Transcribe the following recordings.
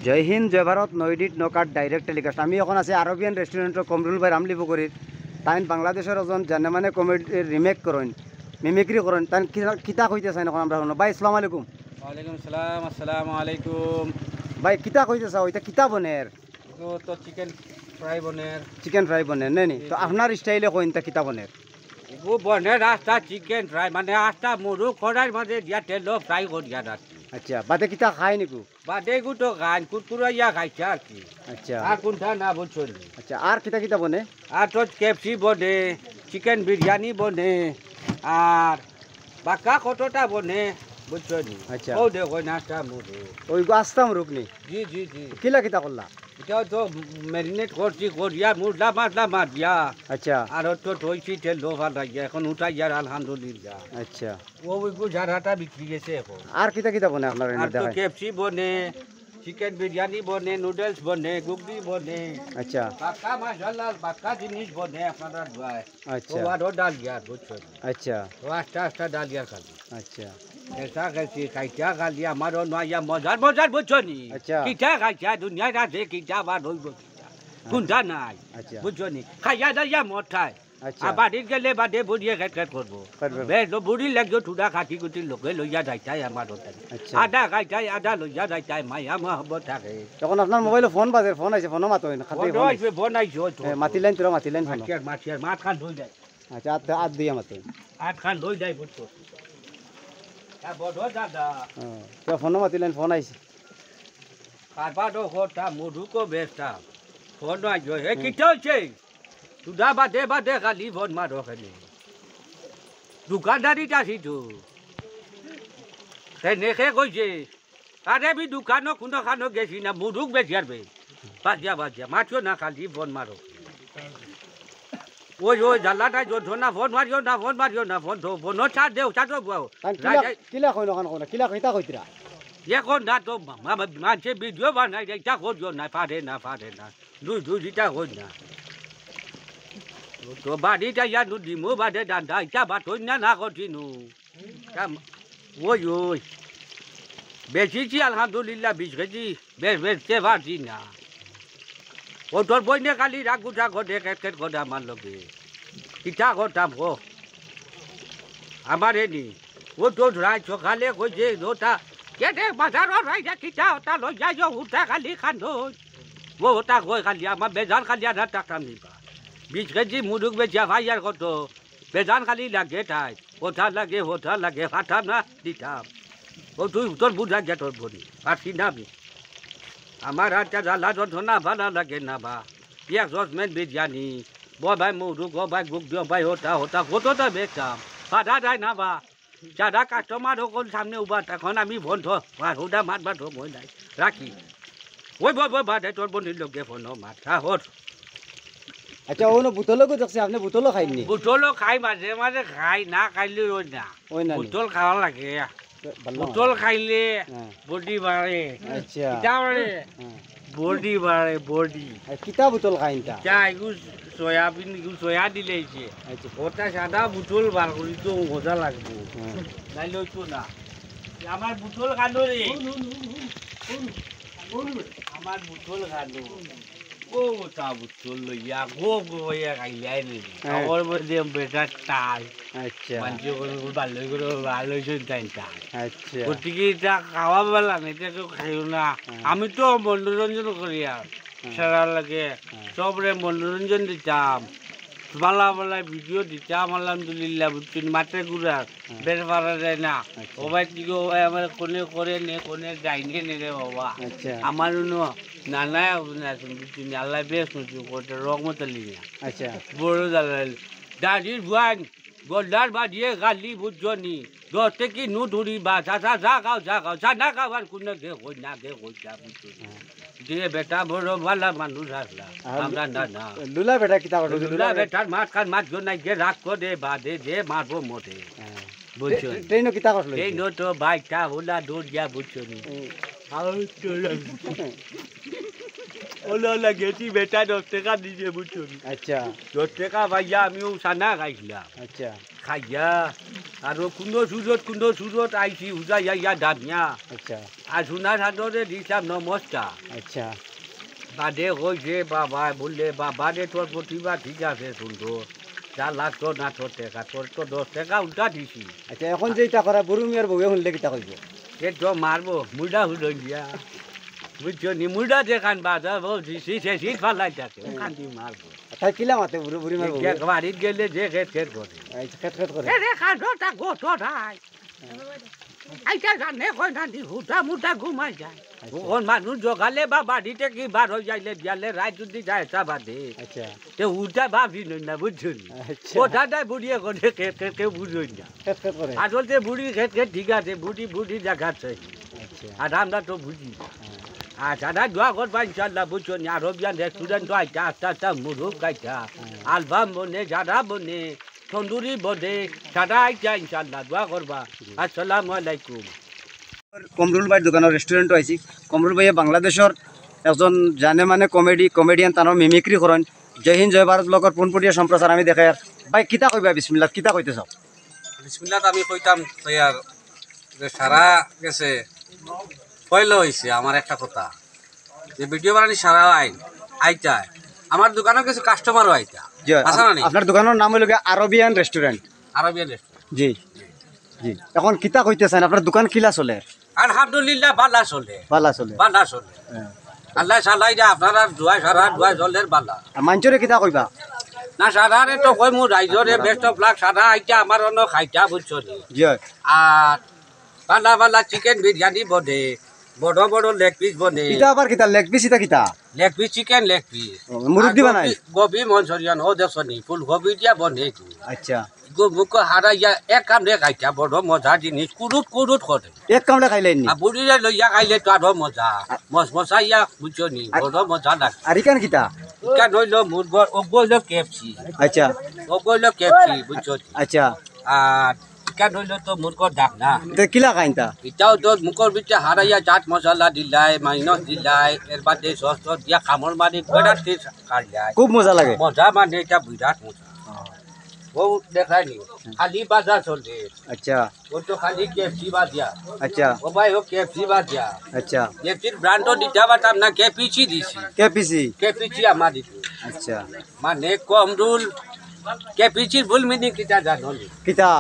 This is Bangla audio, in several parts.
জয় হিন্দ জয় ভারত নৈডিট নকাট ডাইরেক্ট টেলিকাস্ট আমি এখন আছি আরবিয়ান রেস্টুরেন্টের কমরুল ভাই রামলিপুকুরির তাই বাংলাদেশের ওজন জানে মানে কমেডি রিমেক করেন মিমিক্রি করেন তাই কিতা কইতে চাই এখন আমরা শুনো ভাই আসসালামু আলাইকুম। ওয়ালাইকুম সালাম, আসসালামু আলাইকুম। ভাই কিতা কইতে চাও এটা কিতা বনের তো চিকেন ফ্রাই বনের চিকেন ফ্রাই বনের নেনি তো আপনার স্টাইলে কইন তা কিতা বনের ও বনের রাস্তা চিকেন ফ্রাই মানে আস্তা মুরু খড়ার মাঝে দিয়া তেল ফ্রাই করিয়া রাখছি। আচ্ছা বাদে কিতা খাই নিকু বাদে গুটো গান কুরকুরাইয়া খাইছে আর কি। আচ্ছা আর কোনটা না বুঝছো নি। আচ্ছা আর কিতা কিতা বনে আর তো কেপসি বনে, চিকেন বিরিয়ানি বনে, আর বাকা কতটা বনে বুঝছো নি। আচ্ছা ও দেখো নাস্তা মুরু ওই আসতাম রুকনি জি জি জি। কিলা কিতা করলা এটাও তো ম্যারিনেট করছি করিয়া মুরলা মাছলা মারিয়া আচ্ছা আর তো ধুইছি তেল লোভার লাগিয়া এখন উঠাই যার আলহামদুলিল্লাহ। আচ্ছা ওই গুজারাটা বিক্রি গেছে এখন। আর কিতা কিতা বনে আপনার আর এনে তো দেখায় কেপসি বনে, চিকেন বিরিয়ানি বনে, নুডলস বনে, গুগনি বনে, আচ্ছা বাক্কা মশলা বাক্কা জিনিস বনে আপনারা ভাই। আচ্ছা ও আরো ডালিয়া বুঝছো আচ্ছা ও আস্তে আস্তে ডালিয়া খালি আচ্ছা এসা খাইছি খাইছা খালি আমারও নয়া মজার মজার বুঝছো নি। আচ্ছা। কিটা খাইছা দুনিয়ার আছে কিটা বা রইব কোনটা নাই আচ্ছা বুঝছো নি। খাইয়া দাইয়া মদ খায় আচ্ছা আর বাড়ির গেলে বাদে বুড়িয়ে খেট খেট করবো করবো। বেশ বুড়ি লাগছো টুডা খাটি কুটি লোকে লইয়া যাইতাই আমার ওটাই আচ্ছা। আদা খাইতাই আদা লইয়া যাইতাই মায়া মহব্বত থাকে। তখন আপনার মোবাইলে ফোন বাজে ফোন আছে ফোনও মাতো খাতে ফোন আইছে। বনাইছো মাতিলেন তোরা মাতিলেন ফোন মাছিয়ার মাছ খান ধুই দেয় আচ্ছা আত দিয়া মাতো আট খান ধুই দেয় বুঝছো বড় দাদা তো ফোনও মাতিলেন ফোন আইছে কারবারও ঘরটা মধুকো বেশটা ফোন আইছো হে কিটা হচ্ছে টুডা বাদে বাদে খালি ফোন মারো খালি দোকানদারিটা সিধু সে নেখে কইছে আরে বি দোকানো কোনো খানো গেছি না মুরুক বেশি আর বাজিয়া বাজিয়া মাছও না খালি ফোন মারো ওই ওই জ্বালাটা যো না ফোন মারিও না ফোন মারিও না ফোন ফোনও ছাড় দেও ছাড়ো বাও কিলা কইন ওখান কোনা কিলা কইতা কইতরা এখন না তো মানুষে ভিডিও বানাই এটা করিও না পারে না দুই দুইটা হই না তো বাড়িটা ইয়া দিমো বাদে দাদা এটা বাতই না কঠিনু ওই ওই বেশিছি আলহামদুলিল্লাহ 20 কেজি বেচতে পারছি না ও তোর বইনে কালি রাগুটা ঘটে কেট ঘটে আমার লগে কিটা ঘটাম গো আমার এনি ও তো রাত সকালে কইছে ওটা কেটে বাজারত রাইজা কিটা ওটা লই যাই উঠা খালি খান্দো ও ওটা কই খালি আমার বেজান খালি আধা টাকা নিবা 20 কেজি মুরুক বেচা ভাই আর কত বেজান খালি লাগে তাই ওঠা লাগে ফাটা না দিতাম ও তুই তোর বুঝা গে তোর বলি পারছি না আমি আমার হাতটা জ্বালা যন্ত্রণা ভালো লাগে না বা এক জজমেন্ট বিরিয়ানি ভাই মুরুক ভাই গুক দিও ভাই ওটা কতটা বেচতাম ফাটা যায় না বা যারা কাস্টমার সকল সামনে উবা তখন আমি বন্ধ হুদা মাত বাদ মই নাই রাখি ওই বই বাদে তোর বন্ধুর লোকে ফোন মাথা হর আচ্ছা ওনো বুতলও কই দেখছি আপনি বুতলও খাইনি বুটলো খাই মাঝে মাঝে খাই না খাইলে ওই না ওই না বুটল খাওয়া লাগে বুটল খাইলে বডি বাড়ে আচ্ছা কিতা বাড়ে বডি বাড়ে বডি কিতা বুতল খাইনতা যা এগু সয়াবিন এগু সয়া দিলেছে আচ্ছা ওটা সাদা বুটল বার করি তো মজা লাগবে নাইলে তো না আমার বুটল খানো রে আমার বুটল খানো ও তা বুটল লইয়া গো ইয়া খাইলাই রে আমার মধ্যে বেটা টাল আচ্ছা মানুষ ভালো চিন্তাই টাল আচ্ছা গতিকে এটা খাওয়া বেলা না এটা কেউ খাইও না আমি তো মনোরঞ্জন করি আর সারা লাগে সবরে মনোরঞ্জন দিতাম বালা ভিডিও দিতাম আলহামদুলিল্লাহ বুঝছেন মাঠে ঘুরা বের পারা যায় না সবাই কি আমার কোনে করে নে কোনে যাইনি নে রে বাবা আচ্ছা আমার নানাই আছেন বুঝছেন আল্লাহ বেশ করতে রকমতালি না আচ্ছা বড় দালাল দাদির ভুয়ান গোল্ডার বাজিয়ে গালি বুঝছনি দশতে কি নু ধরি বা যা খাও যা না খাবার কোনো গে হই না গে হই যা বুঝছনি দিয়ে বেটা বড় ভালা মানুষ আসলা আমরা না লুলা বেটা কিতা করো লুলা বেটার মাছ খান মাছ নাই গে রাগ করে বাদে যে মারবো মোটে বুঝছো ট্রেনও কিতা করলো এই তো বাইকটা হোলা দৌড় গিয়া বুঝছনি ওলা গেছি বেটা 10 টাকা দিছে বুঝছনি আচ্ছা 10 টাকা ভাইয়া আমিও সানা খাইছিলাম আচ্ছা খাইয়া আৰু কোন সুৰত আইছি উজাই ইয়া দামিয়া আচ্ছা আর সোনা সাদরে দিছাম নমস্কার আচ্ছা বাদে কইছে বাবা বললে বাবা রে তোর প্রতিভা ঠিক আছে সুন্দর যা লাগতো না তোর টাকা তোর তো 10 টাকা উল্টা দিছি আচ্ছা এখন যেটা করা বড় মিয়ার বউয়ে শুনলে কিতা কইব সে তো মারবো মুডা হুলো দিয়া বুঝছো নি মুডা দেখান বাজা বলছি সে শীত ফালাই থাকে ওখান দিয়ে মারবো তাই কিলা মাতে বুড়ি মিয়ার বউ বাড়িতে গেলে যে খেত করে আচ্ছা খেত করে রে খাডোটা গোটো নাই আইটা জানে কই না দি হুটা মুটা ঘুমাই যায় কোন মানুষ জগালে বা বাড়িতে কি বার হয়ে যাইলে বিয়ালে রাত যদি যায় তা বাদে আচ্ছা তে উল্টা ভাবি না বুঝছুন আচ্ছা কোথাটাই বুড়িয়ে করে কেউ বুঝুন না খেত করে আসলে বুড়ি খেত ঠিক আছে বুড়ি দেখাচ্ছে আচ্ছা আর আমরা তো বুঝি আচ্ছা না দোয়া করবা ইনশাল্লাহ বুঝছো না আরবিয়ান রেস্টুরেন্ট তো আইটা আস্তে আস্তে মুরুখ খাইটা আলবাম বনে জাদা বনে তন্দুরি বনে সাদা আইটা ইনশাল্লাহ দোয়া করবা আসসালামু আলাইকুম কমরুল ভাইয়ের দোকানের রেস্টুরেন্টও আইছি কমরুল ভাইয়ে বাংলাদেশের একজন জানে মানে কমেডিয়ান তার মিমিক্রি করেন জয় হিন্দ জয় ভারত লগর পোনপটীয়া সম্প্রচার আমি দেখে আর ভাই কিতা কইবা বিসমিল্লাহ কিতা কইতে চাও বিসমিল্লাহ আমি কইতাম তৈয়ার যে সারা গেছে পয়লা হয়েছে আমার একটা কথা যে ভিডিও বানানি সারা আইতা আমার দোকানে কিছু কাস্টমারও আইতা জি আসা না নি আপনার দোকানের নাম হইল আরবিয়ান রেস্টুরেন্ট আরবিয়ান রেস্টুরেন্ট জি জি এখন কিতা কইতেছেন আপনার দোকান কিলা চলে আলহামদুলিল্লাহ বালা চলে ভালা চলে বালা চলে হ্যাঁ। আল্লাহ চালাই দে আপনারা দুয়াই সারা দুয়াই চলের বালা আর মানুষরে কিতা কইবা না সারারে তো কই মোৰ রাইজরে বেস্ট অফ লাক সারা আইতা আমার অন্য খাইতা বুঝছো নি জি আর বালা বালা চিকেন বিরিয়ানি বনে বড় লেগ পিস বনে কিতা আবার কিতা লেগ পিস ইতা কিতা leg piece chicken leg piece মুরগ দিবা নাই গোবি মঞ্চুরিয়ান ও দেখনি ফুলকবি দিয়া বনে আচ্ছা মুখ হারাইয়া এক কাম রে খাইতা বড় মজা জিনিস কুরুত করে এক কামড়ে খাইলেন নি আর বুড়িরে লইয়া খাইলে তো আরো মজা মশাইয়া বুঝছো নি বড় মজা লাগে আর ইকান কিতা ইকা নইলো মুরগর ওগইলো কেপসি আচ্ছা ওগইলো কেপসি বুঝছো আচ্ছা আর ইকা নইলো তো মুরগর ডাক না এটা কিলা খাইনতা এটাও তো মুখর ভিতরে হারাইয়া চাট মশলা দিলাই মাইনস দিলাই এর বাদে সস দিয়া খামর মারি বিরাট টেস্ট খাইলাই খুব মজা লাগে মজা মানে এটা বিরাট মজা ও দেখাই নি খালি বাজার চলে আচ্ছা ও তো খালি কেপসি বাজিয়া আচ্ছা ও ভাই ও কেপসি বাজিয়া আচ্ছা কেপসির ব্র্যান্ডও দিতে পারতাম না কেপিসি দিছি কেপিসি কেপিসি আমার দিছি আচ্ছা মানে কম রুল কেপিসির ভুল মিনি কিটা জানো নি কিতা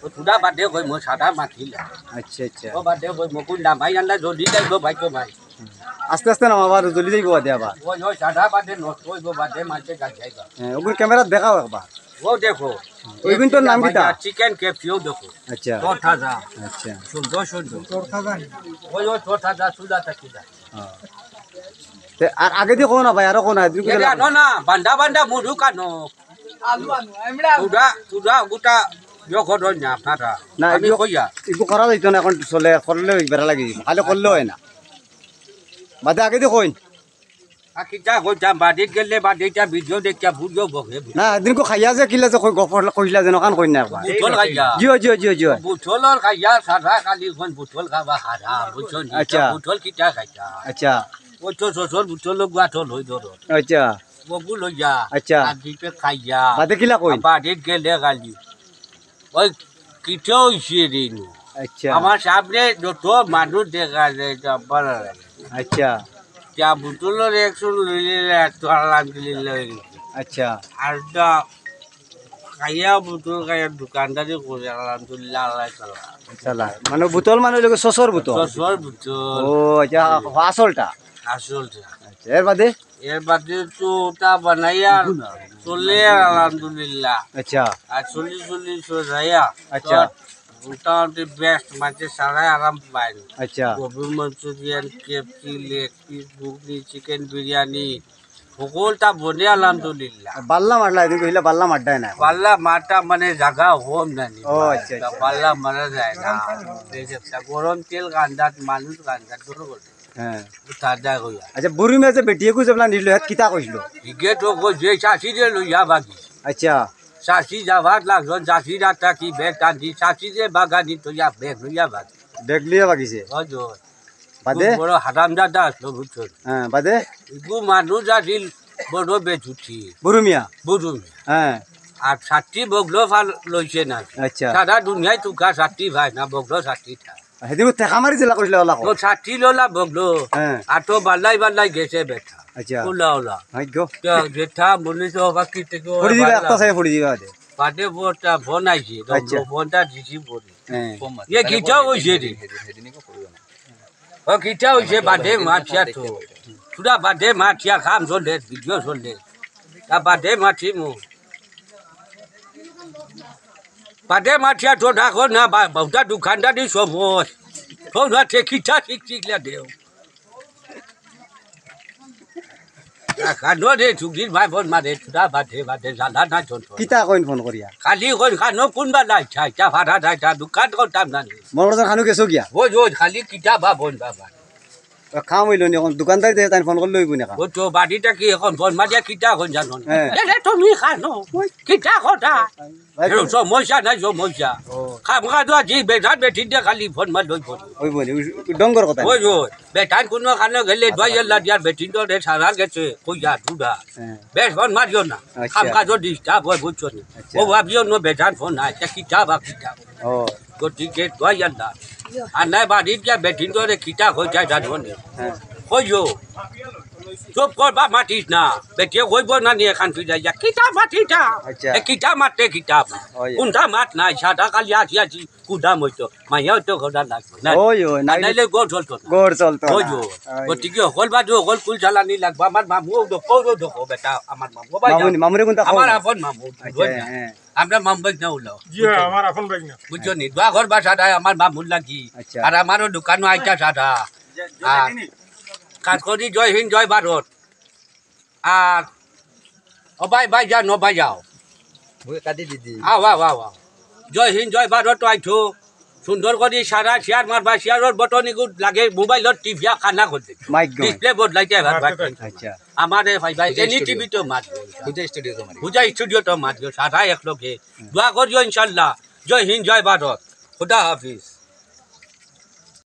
ও তুদা বাদে কই মো সাদা মাথিলা আচ্ছা আচ্ছা ও বাদে কই মকুল না ভাই আন্ডা জলদি যাইব ভাই তো ভাই আস্তে আস্তে নাম আবার জলদি যাইব দে আবার ওই সাদা বাদে নষ্ট হইব বাদে মাঝে গাছ যাইবা হ্যাঁ ওগুলো ক্যামেরা দেখাও একবার ও দেখো ওই কিন্তু নাম কিতা চিকেন কেপসিও দেখো আচ্ছা তোর থাজা আচ্ছা সুন্দর তোর থাজা ওই তোর থাজা সুদা থাকিদা তে আর আগে দিয়ে কোন না ভাই আরো কোন আছে এটা আনো না বান্দা মুরু কানো তুদা গোটা যখন না আপনারা না আমি কইয়া এগুলো করা যাইতো না এখন চলে করলে বেড়া লাগে খালি করলে হয় না বাদে আগে দিয়ে কইন কিটা কইতাম বাড়িত গেলে বাড়িটা ভিডিও দেখিয়া বুঝিও বহে না এদিন খাইয়া যে কিলা যে গপ কইলা যেন কান কইন না একবার বুটল খাইয়া জিও জিও জিও জিও বুটলর খাইয়া সারা কালি কোন বুটল খাবা হারা বুঝছো নি আচ্ছা। বুটল কিটা খাইয়া আচ্ছা ও তো শ্বশুর বুটল গাঠল হই ধরো আচ্ছা বগু লইয়া আচ্ছা। আর দিতে খাইয়া বাদে কিলা কইন বাড়িত গেলে গালি ওই কিটা হইছে রে নু। আচ্ছা আমার সামনে যত মানুষ দেখা যায় ভালো লাগে আচ্ছা যা বুটলের একশন লইলে তো আলহামদুলিল্লাহ হয়ে গেছে আচ্ছা আর তা খাইয়া বুটল খাইয়া দোকানদারি করে আলহামদুলিল্লাহ আল্লাহ চালা চালা মানে বোতল মানে লোক সসর বোতল সর বুটল ও আচ্ছা আসলটা আসলটা আচ্ছা এর বাদে এর বাদে তো ওটা বানাইয়া চলে আলহামদুলিল্লাহ আচ্ছা আর চল্লিশ যাইয়া আচ্ছা। মোটামুটি বেস্ট মাঝে সারাই আরাম পায় আচ্ছা gobi manchurian KFC leg piece ghugni chicken biryani সকলটা বনে আলহামদুলিল্লাহ বাল্লা মারলা এদিন কইলা বাল্লা মারডায় না পাল্লা মাটা মানে জায়গা হোম জানি ও, আচ্ছা, আচ্ছা। পাল্লা মারা যায় না দেখেছা গরম তেল গান্ধাত মানুষ গান্ধাত ধরো বলে হ্যাঁ তাজা হইয়া আচ্ছা বুড়ি মেয়ে যে বেটিয়ে কো যাবলা নিল হাত কিতা কইলো ইগে তো যে চাষি যে লইয়া বাগি আচ্ছা চাষি যাবার লাগজন চাষি রাতা কি বেগ টানছি চাষি যে বাগানি তো ইয়া বেগ লইয়া বাগি দেখলিয়ে বাগিছে হজর বাদে বড় হারাম দাদা আসলো বুঝছো হ্যাঁ বাদে ইগু মানুষ আসিল বড় বেচুছি বুড়ি মিয়া বুঝুন হ্যাঁ আর 60 বগলো ফাল লইছে না আচ্ছা সারা দুনিয়ায় তুকা 60 ভাই না বগলো 60 টা হেদিও টেকা মারি জেলা কইলে ওলা তো 60 লোলা বগলো হ্যাঁ আর তো বাল্লাই বাল্লাই গেছে বেটা আচ্ছা ওলা ওলা ভাগ্য যেটা মনে তো বাকি থেকে পড়ি দিবা একটা সাই পড়ি দিবা দে বাদে বোটা ফোন আইছে আচ্ছা। ফোনটা দিছি পড়ি হ্যাঁ ये কিটা হইছে রে ও কিটা হইছে বাদে মাছিয়া তো সুদা বাদে মাছিয়া কাম চলে ভিডিও চলে তা বাদে মাছি মু বাদে মাছিয়া তো ডাকো না বাউটা দোকানদারি সময় তো না কিটা শিখলে দেও কানো রে চুগির ভাই বোন মারে সুদা বাদে বাদে জানা না চলতো কিতা কইন ফোন করিয়া খালি কই খানো কোনবা লাই ছাই চা ভাড়া দাইতা দোকান করতাম না মোর কথা খানু কেছো গিয়া ওই খালি কিটা বা বোন বাবা খাম হইল নি এখন দোকানদারি দে তাই ফোন করলে হইব না ও তো বাড়িটা কি এখন ফোন মারিয়া কিটা এখন জানো হ্যাঁ। তুমি খানো কিটা কথা সমস্যা নাই সমস্যা খাম খাওয়া জি বেটার বেটিনটা খালি ফোন মার লই ফোন হইব নি ডঙ্গর কথা ওই বেটান কোনো খানো গেলে দোয়াইল্লা দিয়ার বেটিন তো রে সারা গেছে কইয়া দুডা হ্যাঁ বেশ ফোন মারিও না আচ্ছা। খাম কাজও ডিস্টার্ব হয় বুঝছো না আচ্ছা। ও ভাবিও নো বেটান ফোন নাই কিটা বা কিটা ও গতিকে দোয়াইল্লা আর নাই বাড়ির গিয়া বেটিন তো রে কিটা হয়ে যায় জানো না হ্যাঁ কইও চুপ করবা মাতিস না বেটে কইব না নিয়ে খান ফিরে যা কিতা মাতিটা আচ্ছা। কিতা মাতে কিতাব ওই। কোনটা মাত নাই সাদা কালি আসি কুদাম হইতো মাইয়াও তো ঘোড়া লাগবে না ওই ওই নাই নাইলে গোল চলতো না গোর চলতো ওই যো গতিকে হল বা যো হল কুল চালানি লাগবা আমার মামু কৌরো দেখো বেটা আমার মামু ভাই মামুনি মামুরে কোনটা আমার আপন মামু আচ্ছা হ্যাঁ আমরা মামু না উলাও আমার আপন বাইক না বুঝছো নি দোয়া ঘর বা সাদা আমার মামুর লাগি আচ্ছা। আর আমারও দোকানও আইতা সাদা আর কাজ করি জয় হিন্দ জয় ভারত আর ও ভাই ভাই যাও নো ভাই যাও আও আও আও আও জয় হিন্দ জয় ভারত আইছো সুন্দর করে সারা শেয়ার মারবা শেয়ারের বটন এগুলো লাগে মোবাইলত টিভিয়া খানা করতে মাইক গো ডিসপ্লে বদলাইতে আচ্ছা আমার ভাই ভাই এনি টিভি তো মারবে পূজা স্টুডিও তো মারবে সারা এক লোকে দোয়া করিও ইনশাল্লাহ জয় হিন্দ জয় ভারত খুদা হাফিজ